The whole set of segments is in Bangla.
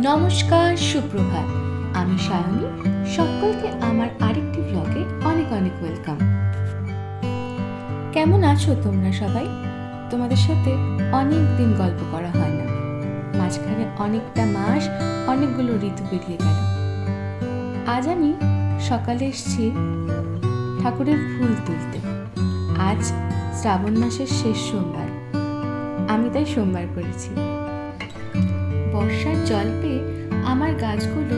নমস্কার, সুপ্রভাত। আমি সায়নী। সকলকে আমার আরেকটি ব্লগে অনেক অনেক ওয়েলকাম। কেমন আছো তোমরা সবাই? তোমাদের সাথে অনেক দিন গল্প করা হয় না। মাঝখানে অনেকটা মাস, অনেকগুলো ঋতু পেরিয়ে গেল। আজ আমি সকালে এসেছি ঠাকুরের ফুল তুলতে। আজ শ্রাবণ মাসের শেষ সোমবার। আমি তাই সোমবার করেছি। বর্ষার জল পেয়ে আমার গাছগুলো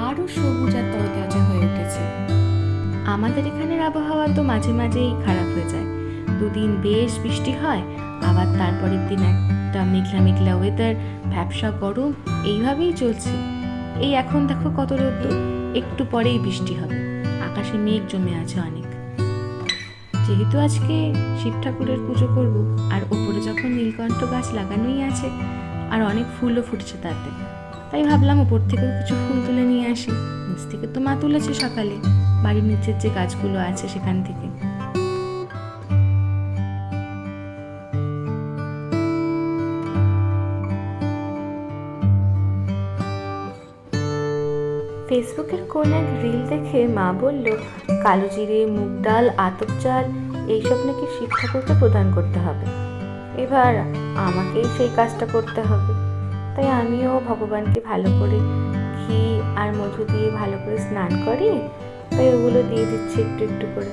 আরও সবুজ আর তরতাজা হয়ে উঠেছে। আমাদের এখানের আবহাওয়া তো মাঝে মাঝেই খারাপ হয়ে যায়। দুদিন বেশ বৃষ্টি হয়, আবার তারপরের দিন একটা মেঘলা মেঘলা ওয়েদার, ভ্যাপসা গরম, এইভাবেই চলছে। এই এখন দেখো কত রোদ্দুর, একটু পরেই বৃষ্টি হবে। আকাশে মেঘ জমে আছে অনেক। যেহেতু আজকে শিব ঠাকুরের পুজো করব, আর ওপরে যখন নীলকণ্ঠ গাছ লাগানোই আছে আর অনেক ফুলও ফুটেছে তাতে, তাই ভাবলাম ওপর থেকেও কিছু ফুল তুলে নিয়ে আসি। নিচ থেকে তো মা তুলেছে সকালে, বাড়ির নিচের যে গাছগুলো আছে সেখান থেকে। ফেসবুকের কোন এক রিল দেখে মা বলল, কালো জিরে, মুগ ডাল, আতপ চাল এইসব নাকি শিব ঠাকুরকে প্রদান করতে হবে। এবার আমাকেই সেই কাজটা করতে হবে। তাই আমিও ভগবানকে ভালো করে ঘি আর মধু দিয়ে ভালো করে স্নান করি, তাই ওগুলো দিয়ে দিচ্ছি একটু একটু করে।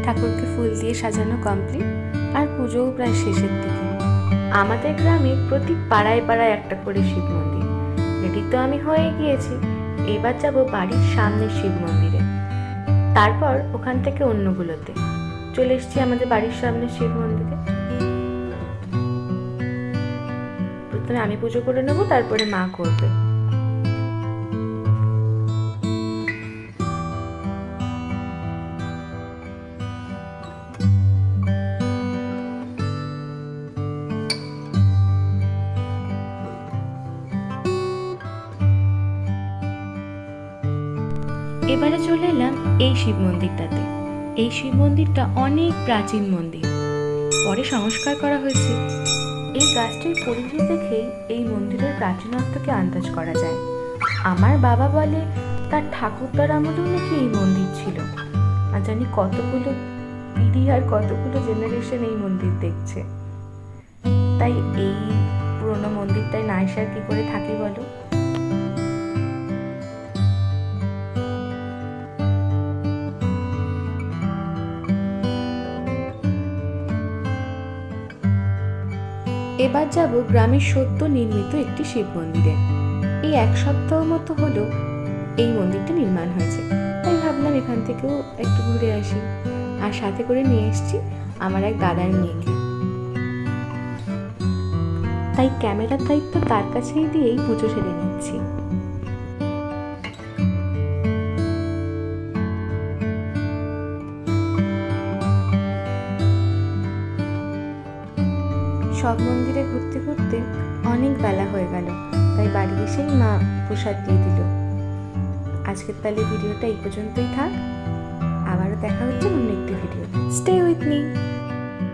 ঠাকুরকে ফুল দিয়ে সাজানো কমপ্লিট, আর পুজোও প্রায় শেষের দিকে। আমাদের গ্রামে প্রতি পাড়ায় পাড়ায় একটা করে শিব মন্দির। রেডি তো আমি হয়ে গিয়েছি, এবার যাব বাড়ির সামনের শিব মন্দিরে, তারপর ওখান থেকে অন্যগুলোতে। চলে এসেছি আমাদের বাড়ির সামনে শিব মন্দিরে। প্রথমে আমি পুজো করে নেবো, তারপরে মা করবে। এবারে চলে এলাম এই শিব মন্দিরটাতে। এই শিব মন্দিরটা অনেক প্রাচীন মন্দির, পরে সংস্কার করা হয়েছে। এই গাছটির পরিধি দেখেই এই মন্দিরের প্রাচীনত্বকে আন্দাজ করা যায়। আমার বাবা বলে তার ঠাকুরদার আমলেও নাকি এই মন্দির ছিল। আর জানি কতগুলো পিঢ়ি আর কতগুলো জেনারেশন এই মন্দির দেখছে। তাই এই পুরোনো মন্দিরটায় না এসে আর কি করে থাকি বলো। এবার যাব গ্রামের সদ্য নির্মিত একটি শিব মন্দিরে। এই এক সপ্তাহ মতো হলো এই মন্দিরটি নির্মাণ হয়েছে, তাই ভাবলাম এখান থেকেও একটু ঘুরে আসি। আর সাথে করে নিয়ে এসেছি আমার এক দাদার মেয়েকে। তাই ক্যামেরার দায়িত্ব তার কাছেই দিয়েই পুজো সেরে নিচ্ছি। সব মন্দিরে ঘুরতে ঘুরতে অনেক বেলা হয়ে গেল, তাই বাড়ি এসেই মা প্রসাদ দিয়ে দিল। আজকের তাহলে ভিডিওটা এই পর্যন্তই থাক। আবারও দেখা হচ্ছে অন্য একটি ভিডিও। Stay with me.